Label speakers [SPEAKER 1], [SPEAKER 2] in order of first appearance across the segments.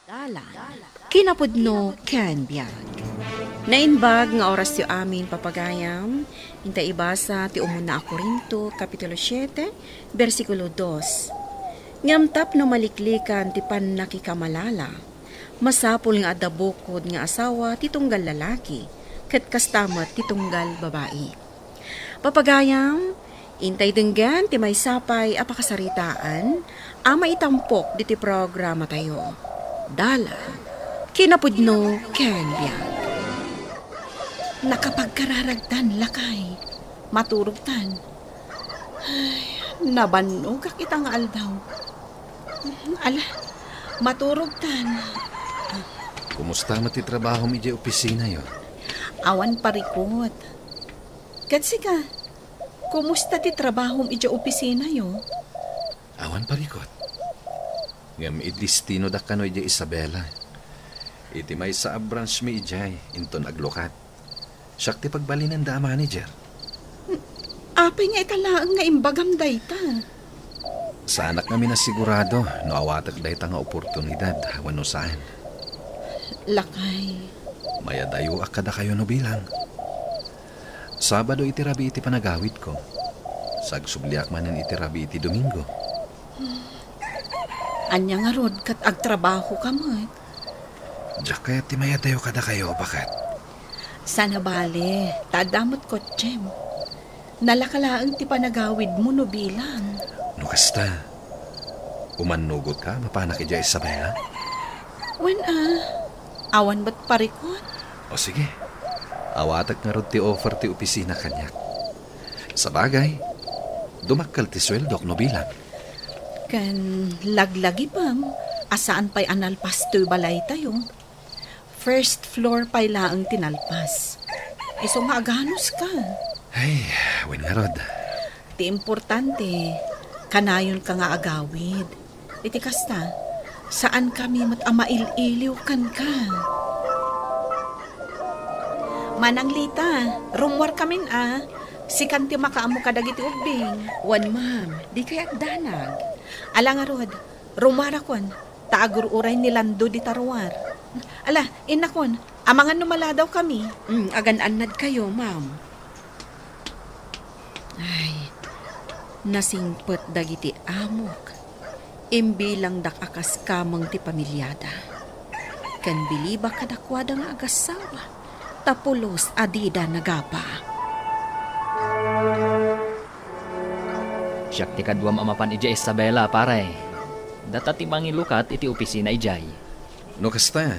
[SPEAKER 1] Dalan, kinapudno ken biyag. Nainbag nga oras ti amin papagayam, inta ibasa ti umuna a Korinto, Kapitulo 7, versikulo 2. Ngamtap no maliklikan ti pannakikamalala, masapul nga adabukod nga asawa ti tunggal lalaki, ket kastamat ti tunggal babae. Papagayam, intay denggan ti may sapay a pakasaritaan, ama itampok di ti programa tayo. Dalan, kinapudno ken biyag.
[SPEAKER 2] Nakapagkararagtan, lakay. Maturugtan. Ay, nabanog ka kitang aldaw. Ala, maturugtan.
[SPEAKER 3] Kumusta mati trabaho mi di opisina yo?
[SPEAKER 2] Awan parikot. Katsi ka, kumusta ti trabaho mi di opisina yo?
[SPEAKER 3] Awan parikot. Ngam idlistino da kano iti Isabela. Iti may sa branch mi ijay, inton aglokat. Siyak ti pagbalinan da manager.
[SPEAKER 2] Apay nga italaang nga imbagam dayta.
[SPEAKER 3] Sa anak namin na sigurado, no awatag dayta nga oportunidad, wano saan.
[SPEAKER 2] Lakay.
[SPEAKER 3] Mayadayo akada kayo no bilang. Sabado itirabi iti panagawid ko. Sagsubliak manan itirabi iti Domingo.
[SPEAKER 2] Anya nga rod kat agtrabaho ka mo.
[SPEAKER 3] Diyak kaya ti mayadayo kada kayo, bakit?
[SPEAKER 2] Sana bale, tadamot ko, Jem. Nalakalaang ti panagawid mo no bilang.
[SPEAKER 3] No kasta, umanugot ka, mapanak ija Isabela?
[SPEAKER 2] Awan ba't parikot?
[SPEAKER 3] O sige, awatag nga rod ti offer ti opisina kanyak. Sa bagay, dumakkal ti sweldok no bilang.
[SPEAKER 2] Kan laglagi pam, asaan pa'y analpas to'y balay tayo. First floor pa'y laang tinalpas. Iso nga aganos ka.
[SPEAKER 3] Ay, win nga rod.
[SPEAKER 2] Ti importante, kanayon ka nga agawid. Iti kasta, saan kami matamail-iliw kan ka. Manang Lita, rumwar kamin Sikan ti makaamo kadagiti ubing.
[SPEAKER 1] Wan ma'am, di kaya danag.
[SPEAKER 2] Ala nga rod, rumara kon, taagur-uray ni Lando di tarwar. Ala, inakon, amangan numala daw kami.
[SPEAKER 1] Agan-anad kayo, ma'am. Ay, nasingpet dagiti amok. Imbilang dakakas kamang ti pamilyada. Kan biliba kadakwada nga agasawa. Tapulos adida nagapa.
[SPEAKER 4] Siyak ti kadwam amapan ija Isabela, pare. Data ti mangilukat iti opisina ijay.
[SPEAKER 3] No kasta,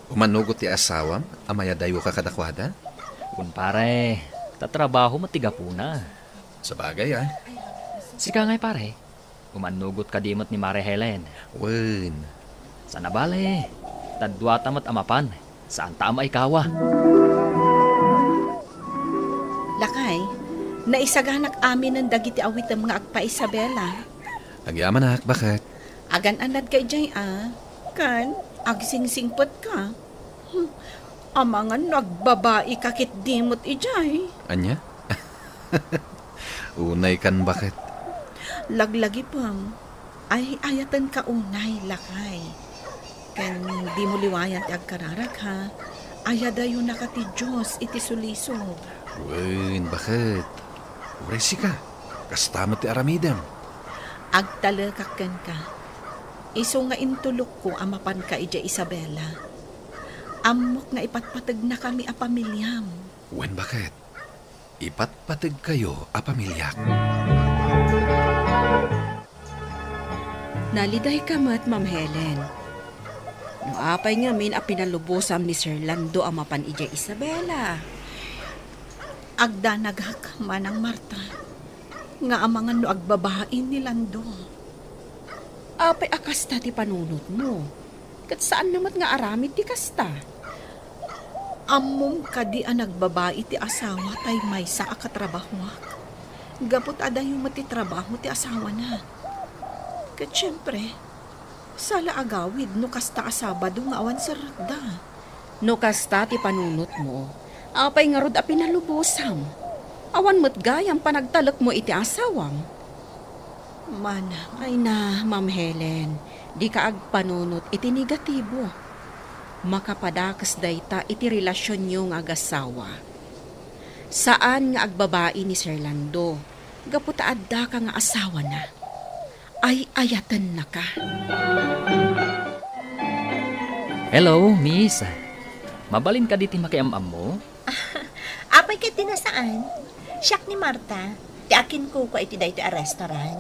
[SPEAKER 3] umanugot ti asawam, amayadayo ka kadakwada?
[SPEAKER 4] Kun pare, tatrabaho matiga po na.
[SPEAKER 3] Sa bagay
[SPEAKER 4] Sika ngay pare, umanugot ka dimot ni Mare Helen.
[SPEAKER 3] Wen.
[SPEAKER 4] Sana bale, tadwata mat amapan, saan tama ikawa?
[SPEAKER 2] Lakay, naisaganak amin ng dagiti awit ng mga agpa Isabela.
[SPEAKER 3] Agyaman nak, bakit?
[SPEAKER 2] Agan-anad kay jay Kan, agsingsingpot ka. Amangan nagbabae kakit dimot ijay.
[SPEAKER 3] Anya? Unay kan bakit?
[SPEAKER 2] Laglagi pang, ay ayatan ka unay, lakay. Kan di mo liwayan ti agkararag ha. Ayadayo na ka ti Diyos iti sulisog.
[SPEAKER 3] Wen, bakit? Uresi ka. Kastamot ti aramidem.
[SPEAKER 2] Agtalakakan ka. Iso nga intulok ko amapan ka ija Isabela. Amok nga ipatpatag na kami a pamilyam.
[SPEAKER 3] Wen, bakit? Ipatpatag kayo a pamilyak.
[SPEAKER 1] Naliday ka mat, Ma'am Helen. No apay nga min a pinalubosam ni Sir Lando amapan ija Isabela.
[SPEAKER 2] Agda naghak manang Marta. Nga amangan no agbabain ni Lando.
[SPEAKER 1] Apay akasta ti panunot mo. Kat saan namat nga aramid ti kasta?
[SPEAKER 2] Among kadi ang nagbabae ti asawa tay may sa akatrabahwak. Gapot aday yung matitrabaho ti asawa na. Kat syempre, sala agawid no kasta asabado nga awan sa ragda.
[SPEAKER 1] No kasta ti panunot mo, apay nga rod a pinalubosam. Awan mo't gayam panagtalak mo iti asawam.
[SPEAKER 2] Manang,
[SPEAKER 1] Ay na, Ma'am Helen, Di ka agpanunot iti negatibo. Makapadakas dayta iti relasyon nyo nga agasawa. Saan nga agbabae ni Sir Lando, gaputa adda ka nga asawa na. Ay ayatan na ka.
[SPEAKER 4] Hello, miss. Mabalin ka diti makiamam mo?
[SPEAKER 2] Apay kay tinasaan? Siyak ni Marta. Ti akin ko iti dayto a restaurant.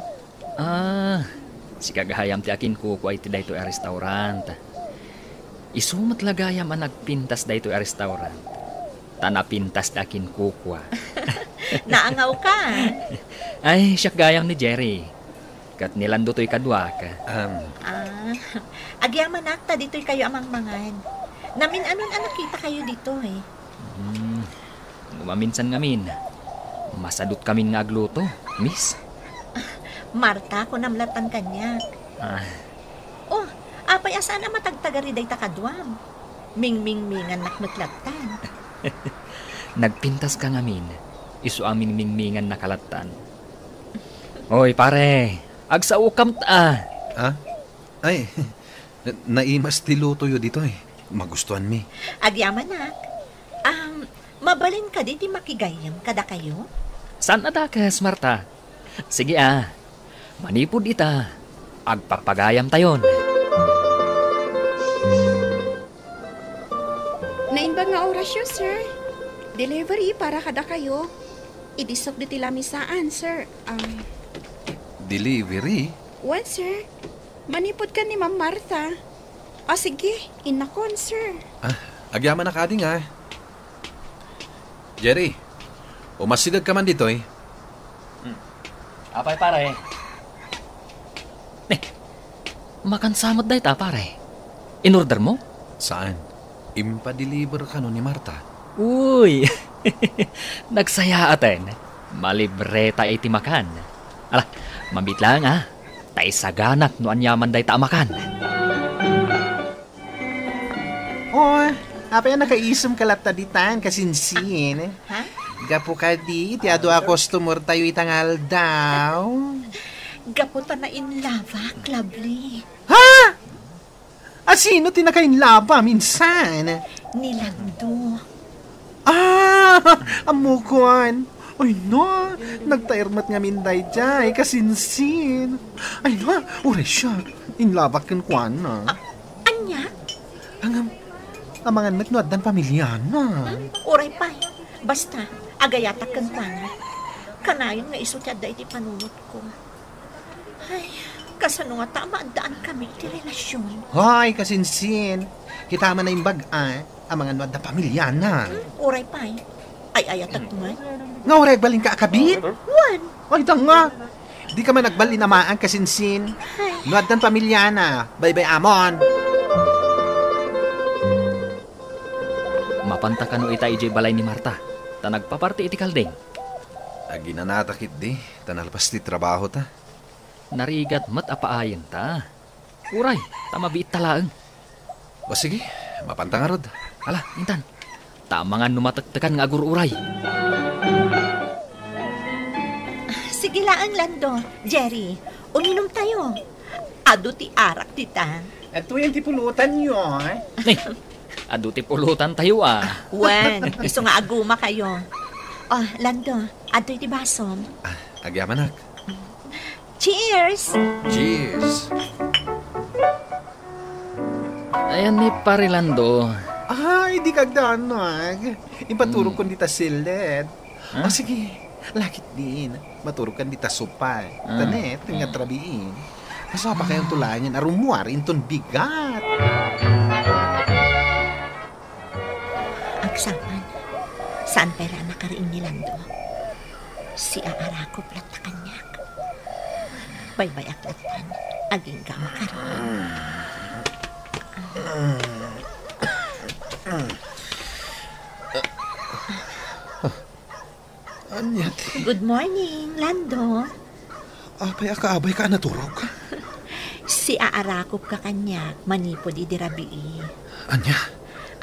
[SPEAKER 4] Si kagahayam ti akin ko iti dayto a restaurant. Isumat lagayam ang nagpintas dayto a restaurant. Tanapintas ti akin kukwa.
[SPEAKER 2] Naangaw ka.
[SPEAKER 4] Ay, siyak gayam ni Jerry. Kat nilando to'y kadwa ka.
[SPEAKER 2] Agyaman nakta dito'y kayo amang mangan. Namin anon nakita kayo dito eh.
[SPEAKER 4] Maminsan ngamin. Masadot kamin nga agluto, miss.
[SPEAKER 2] Marta, kunamlatan kanya. Oh, apay asana matagtagari day takadwam. Ming-ming-mingan naknutlatan.
[SPEAKER 4] Nagpintas ka ngamin. Isu amin ming-mingan nakalatan. Hoy, pare. Agsaukam ta.
[SPEAKER 3] Ay, naimas ti luto yo dito eh. Magustuhan mi.
[SPEAKER 2] Agyaman nak. Mabalin ka di makigayam kada kayo?
[SPEAKER 4] Saan adakas, Marta? Sige manipod ita. Agpapagayam tayon.
[SPEAKER 1] Nainbang nga orasyon, sir. Delivery para kada kayo. Idisok di lamisaan, sir.
[SPEAKER 3] Delivery?
[SPEAKER 1] What, sir? Manipod ka ni Ma'am Martha. Sige, inakon, sir.
[SPEAKER 3] Agyaman na kading Jerry, umasigag ka man dito eh.
[SPEAKER 4] Apay, pare. Makansamot day ta, pare. In-order mo?
[SPEAKER 3] Saan? Impa-deliver ka no ni Marta.
[SPEAKER 4] Uy! Nagsaya atin. Malibre tayo iti makan. Ala, mabit lang Tay saganak no anyaman day ta makan.
[SPEAKER 5] Apa yan nakaisam kalataditan kasinsin.
[SPEAKER 2] Ha?
[SPEAKER 5] Gapo ka di, tiado a customer tayo itangal daw.
[SPEAKER 2] Gaputa na in lava, lovely.
[SPEAKER 5] Ha? Sino tinakain laba minsan?
[SPEAKER 2] Nilando.
[SPEAKER 5] Amukuan. Ay no, nagtairmat nga minday jay, kasinsin. Ay no, ure siya, inlabak kan kuan na.
[SPEAKER 2] Anya?
[SPEAKER 5] Amangan matnuad dan pamilyana.
[SPEAKER 2] Uray pa. Basta, agayatak kan kuana. Kanayon nga isutyad da iti panunot ko. Ay, kasano nga tama daan kami iti relasyon.
[SPEAKER 5] Hoy, kasinsin. Kita man na yung baga, amangan nuad da pamilyana.
[SPEAKER 2] Uray pa. Ay ayatag man.
[SPEAKER 5] Nga ureg baling ka akabit?
[SPEAKER 2] Juan!
[SPEAKER 5] Ay, nga. Di ka man nagbalin namaan kasinsin. Nuad dan pamilyana. Bye-bye, amon.
[SPEAKER 4] Mapanta ka no ita ijay balay ni Marta. Ta nagpaparti iti kalding.
[SPEAKER 3] Agi na natakit di. Tanalpas ti trabaho ta.
[SPEAKER 4] Narigat mat apaayan ta. Uray, tamabiit talaang.
[SPEAKER 3] O sige, mapanta nga rod.
[SPEAKER 4] Ala, intan. Tama nga numataktakan nga agur-uray.
[SPEAKER 2] Sige laang Lando. Jerry, uminom tayo. Ado ti arak tita.
[SPEAKER 5] At 20 pulutan yun.
[SPEAKER 4] Aduti pulutan tayo
[SPEAKER 2] Wen, gusto nga aguma kayo. Oh, Lando, ado ti basom.
[SPEAKER 3] Agyaman nak.
[SPEAKER 2] Cheers!
[SPEAKER 3] Cheers!
[SPEAKER 4] Ayan ni Parilando.
[SPEAKER 5] Ay, di kagdanag. Ipaturog ko dita silid. Sige, lakit din. Maturog kan dita supay. Tanet, nga trabiin. Masapa kayong tulanyan, arumuar, inton bigat.
[SPEAKER 2] Agsaman, saan pera nakariin ni Lando? Si Aarako plat na kanyak. Baybay aklatan, aging ka makariin.
[SPEAKER 5] Anyat.
[SPEAKER 2] Good morning, Lando.
[SPEAKER 5] Apay akaabay ka naturog.
[SPEAKER 2] Si Aarakop ka kanyak, manipod idirabii.
[SPEAKER 3] Anya?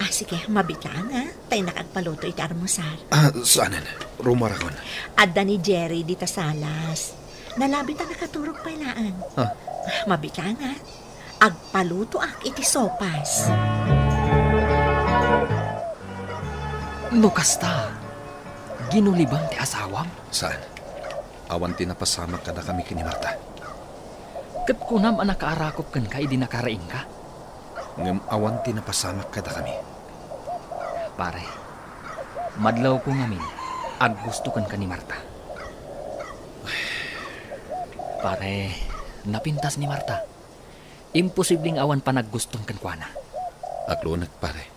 [SPEAKER 2] Sige, mabitang Tay nakagpaluto iti armusar.
[SPEAKER 3] Saanan? Rumarakon.
[SPEAKER 2] Adda ni Jerry dita salas. Nalabit ang nakaturog pailaan.
[SPEAKER 3] Huh?
[SPEAKER 2] Mabitang agpaluto ak iti sopas.
[SPEAKER 4] No kasta, ginulibang ti asawam.
[SPEAKER 3] Saan? Awan tinapasamak kada kami kini Marta.
[SPEAKER 4] Kat kunam anak kaarakop kan ka, idi nakaraing ka.
[SPEAKER 3] Ngem awan tinapasamak kada kami.
[SPEAKER 4] Pare, madlaw ko ngamin, ag gusto kan ka ni Marta. Pare, napintas ni Marta. Imposibleng awan pa nagguston kan kuana.
[SPEAKER 3] Aglunag pare.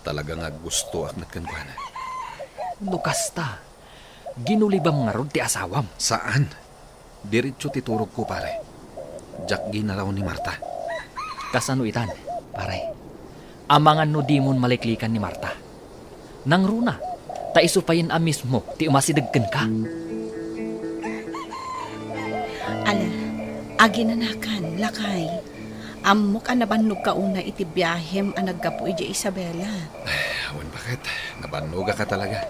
[SPEAKER 3] Talaga nga gusto ak nagkankwana.
[SPEAKER 4] Nukasta, ginulibam nga rod ti asawam.
[SPEAKER 3] Saan? Diretso titurog ko pare. Jak ginaraw ni Marta.
[SPEAKER 4] Kasano itan, pare? Amangan no dimon maliklikan ni Marta. Nang runa, ta isupayin a mismo ti umasidagken ka.
[SPEAKER 2] Ala, aginanakan, lakay. Amok ang nabannog ka una iti biyahem ang naggapu iti Isabela.
[SPEAKER 3] Awan bakit? Nabannoga ka talaga.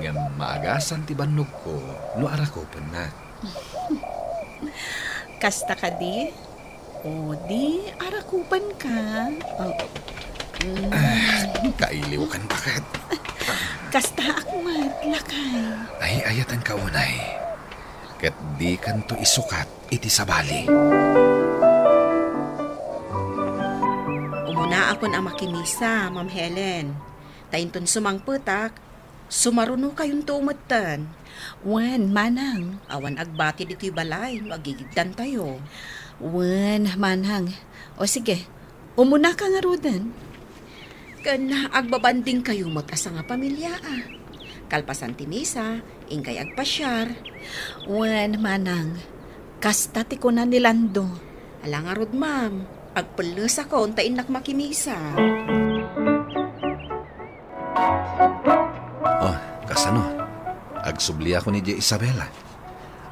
[SPEAKER 3] Ngam maagasan ti bannog ko, no arakopan na.
[SPEAKER 2] Kasta ka di? O di, arakupan ka.
[SPEAKER 3] Kailiw kan bakit?
[SPEAKER 2] Kasta akmat, lakay.
[SPEAKER 3] Ay ayatan ka unay. Kat di kan to isukat iti sabali.
[SPEAKER 1] Umuna akon ang makimisa, Ma'am Helen. Tainton sumangputak, sumaruno kayong tuumatan.
[SPEAKER 2] Wan, manang.
[SPEAKER 1] Awan agbati dito'y balay, magigigdan tayo.
[SPEAKER 2] Wan, manang. O sige, umuna ka nga rodan.
[SPEAKER 1] Kana agbabanding kayo mo't asa nga pamilya ah. Kalpasan ti misa, ingkay agpasyar.
[SPEAKER 2] Wan, manang. Kasta ti ko na nilando.
[SPEAKER 1] Ala nga rod, ma'am. Agpalas ako, untain nak makimisa.
[SPEAKER 3] Oh, kasano? Agsubli ako ni Isabela.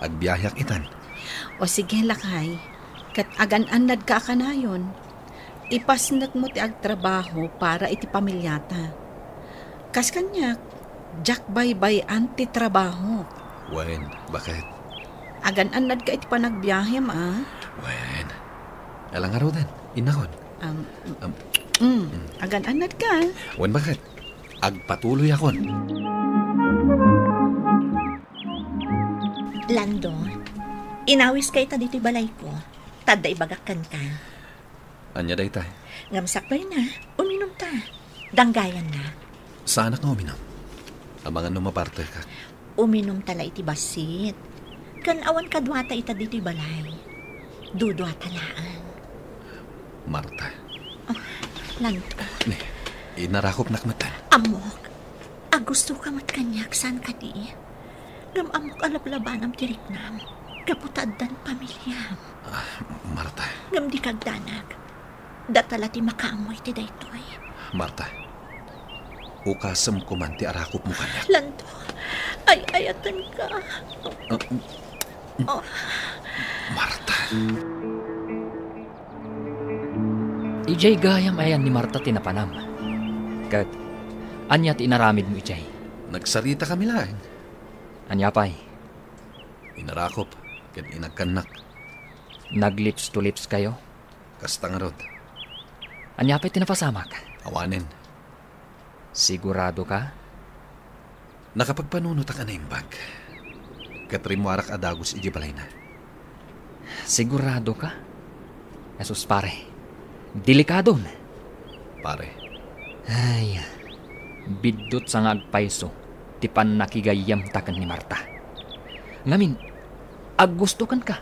[SPEAKER 3] Agbiyayak itan.
[SPEAKER 2] O sige, lakay. Kat agan-anad ka kanayon. Ipasnak mo ti agtrabaho para iti pamilyata. Kas kanyak, jak baybay anti trabaho.
[SPEAKER 3] Wen, bakit?
[SPEAKER 2] Agan-anad ka iti panagbiyahem, ah.
[SPEAKER 3] Wen, alang araw din, inakon.
[SPEAKER 2] Agan-anad ka.
[SPEAKER 3] Wen, bakit? Agpatuloy akon.
[SPEAKER 6] Lando, inawis kay ta dito'y balay ko. Tadda ibagakan ka.
[SPEAKER 3] Anya day tay?
[SPEAKER 6] Ngamsak pa rin na, uminom ta. Danggayan na.
[SPEAKER 3] Saan ako uminom? Amangan numaparte ka.
[SPEAKER 6] Uminom tala iti basit. Kan awan kadwata ita dito'y balay. Dudwa talaan.
[SPEAKER 3] Marta.
[SPEAKER 6] Lando,
[SPEAKER 3] Ne, inarakop nakmatan.
[SPEAKER 6] amok. Agusto ka matkanyak, saan ka di? Ngam amok alablaban ang tiriknam. Kaputaddan pamilya.
[SPEAKER 3] Marta.
[SPEAKER 6] Ngam di kagdanag. Datala ti makaamoy ti daytoy.
[SPEAKER 3] Marta. Ukasam ko man ti arakop mo kanya.
[SPEAKER 6] Lando, ay ayatan ka.
[SPEAKER 3] Marta.
[SPEAKER 4] Ijay gayam ayan ni Marta tinapanam. Kat, anya tinaramid mo ijay.
[SPEAKER 3] Nagsarita kami lang.
[SPEAKER 4] Anya pa'y,
[SPEAKER 3] Inarakop. Kat inagkanak.
[SPEAKER 4] naglips to lips kayo.
[SPEAKER 3] Kastang rod.
[SPEAKER 4] Anya pa'y tinapasamak.
[SPEAKER 3] Awanin.
[SPEAKER 4] Sigurado ka?
[SPEAKER 3] Nakapagpanunot ang anaimbag. Katrimwarak adagos iji balay na.
[SPEAKER 4] Sigurado ka? Jesus pare, delikado na.
[SPEAKER 3] Pare.
[SPEAKER 4] Ay, bidot sa ngagpaiso, ti pan nakigayam takan ni Marta. Ngamin, aggustukan ka.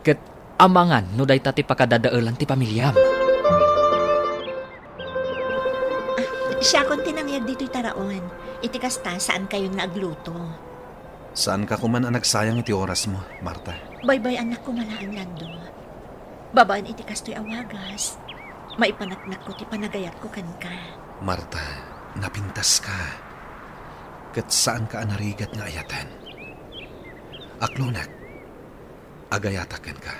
[SPEAKER 4] Ket amangan no day ti pakadadaelan ti pamilyam.
[SPEAKER 6] Siya kung tinangyag dito'y taraon. Iti kasta, saan kayo naagluto?
[SPEAKER 3] Saan ka kuman ang nagsayang iti oras mo, Marta?
[SPEAKER 6] Baybay anak ko malaan, Lando. Babaan iti kasto'y awagas. Maipanaknak ko ti panagayat ko kan ka.
[SPEAKER 3] Marta, napintas ka. Kat saan ka anarigat nga ayatan? Aklonak, agayatakan ka.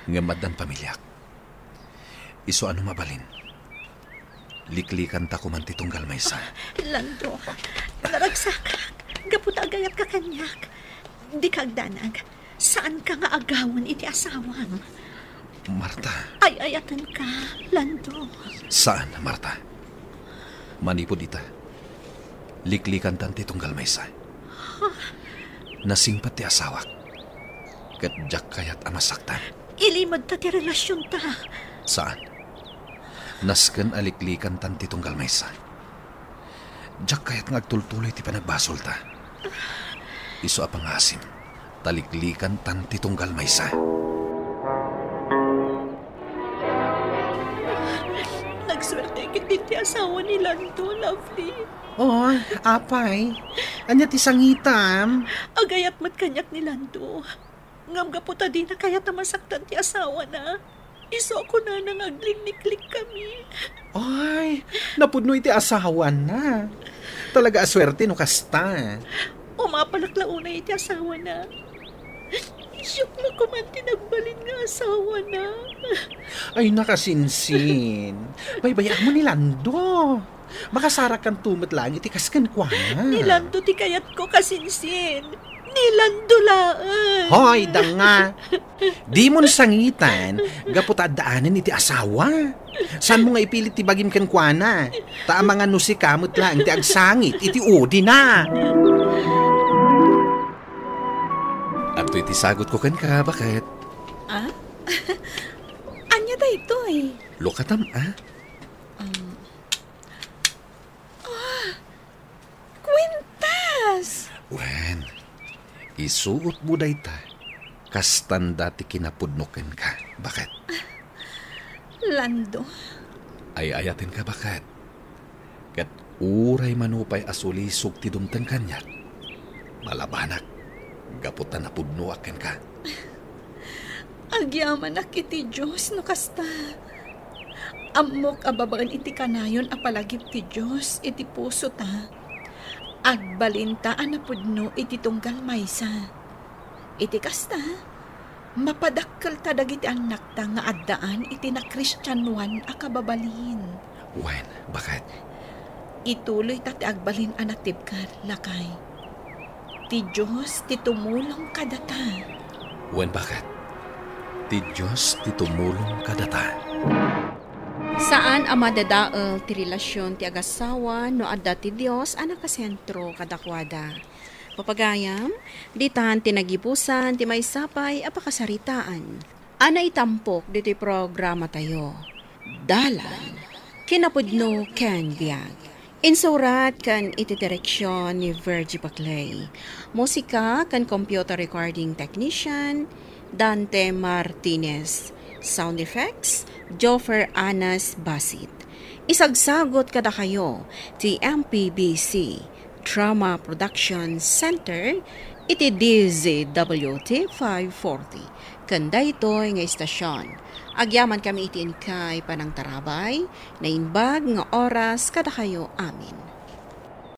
[SPEAKER 3] Ngamadan pamilyak. Iso ano mabalin? Liklikan ta kuman ti tunggal maysa.
[SPEAKER 6] Lando, naragsakak. Gapot agayat ka kanyak. Di kagdanag. saan ka nga agawon iti asawam?
[SPEAKER 3] Marta,
[SPEAKER 6] Ay ayatan ka, Lando.
[SPEAKER 3] saan, Marta? Manipod ita. Liklikan tanti tunggal maysa. Nasingpat ti asawak. Kat jak kayat amasaktan.
[SPEAKER 6] Ilimod ta ti relasyon ta.
[SPEAKER 3] Saan? Nasken aliklikan tanti tunggal maysa. Jak kayat ngagtultuloy ti panagbasol ta. Iso apang asim. Taliklikan tanti tunggal maysa.
[SPEAKER 6] Nagswerte kiti ti asawa ni Lando, lovely.
[SPEAKER 5] Oh, apay. Anya ti sangitam.
[SPEAKER 6] Agayat mat kanyak ni Lando. Ngam gaputa di na kaya tamasaktan ti asawa na. Iso ko na nang agliklik kami.
[SPEAKER 5] Ay, napudno iti asawan na. Talaga aswerte no kasta.
[SPEAKER 6] Umapalaklauna iti asawa na. Isyok na ko man tinagbalin nga asawa na.
[SPEAKER 5] Ay, nakasinsin. Baybayaan mo ni Lando. Makasara kang tumot lang iti kaskan kwa na.
[SPEAKER 6] Ni Lando ti kayat ko kasinsin. Ni Lando laan.
[SPEAKER 5] Hoy, danga. Di mo sangitan, gaputadaanan iti asawa. San mo nga ipilit ti bagim kan kwa na? Taamangan no si kamot lang ti agsangit, iti udi na.
[SPEAKER 3] At iti sagot ko kan ka, bakit?
[SPEAKER 2] Ah? Anya da ito eh.
[SPEAKER 3] Lukatam, ah?
[SPEAKER 2] Kwintas!
[SPEAKER 3] Wen, isuot mo day ta. Kastan dati kinapudnoken ka. Bakit?
[SPEAKER 2] Lando,
[SPEAKER 3] Ay ayatin ka, bakit? Kat uray manupay asulisog ti dumtang kanyak. Malabanak, gaputan na pudnoaken ka.
[SPEAKER 2] agyaman na kiti Diyos no kasta. Amok ababagan iti kanayon apalagip ti Diyos iti puso ta. Agbalinta anapudno iti tunggal maysa. Iti kasta, mapadakkel ta dagiti anak ta nga addaan iti na Kristyanuan a kababalin.
[SPEAKER 3] Wen, bakit?
[SPEAKER 2] Ituloy ta ti agbalin anak tibkar lakay. Ti Diyos ti tumulong kadata.
[SPEAKER 3] Wen, bakit? Ti Diyos ti tumulong kadata.
[SPEAKER 1] Saan ang madadaal ti relasyon ti agasawa no adda ti Dios ang nakasentro kadakwada. Papagayam, ditan tinagipusan ti maysapay apakasaritaan. Ana itampok dito'y programa tayo. Dalan, kinapudno ken biag. Insurat kan iti direksyon ni Virgie Paclay. Musika kan computer recording technician Dante Martinez. Sound effects, Joffer Anas Basit. Isagsagot kada kayo, ti MPBC, Drama Production Center, iti DZWT 540. Kanda ito'y nga istasyon. Agyaman kami itiin kay panang tarabay, na inbag nga oras kada kayo amin.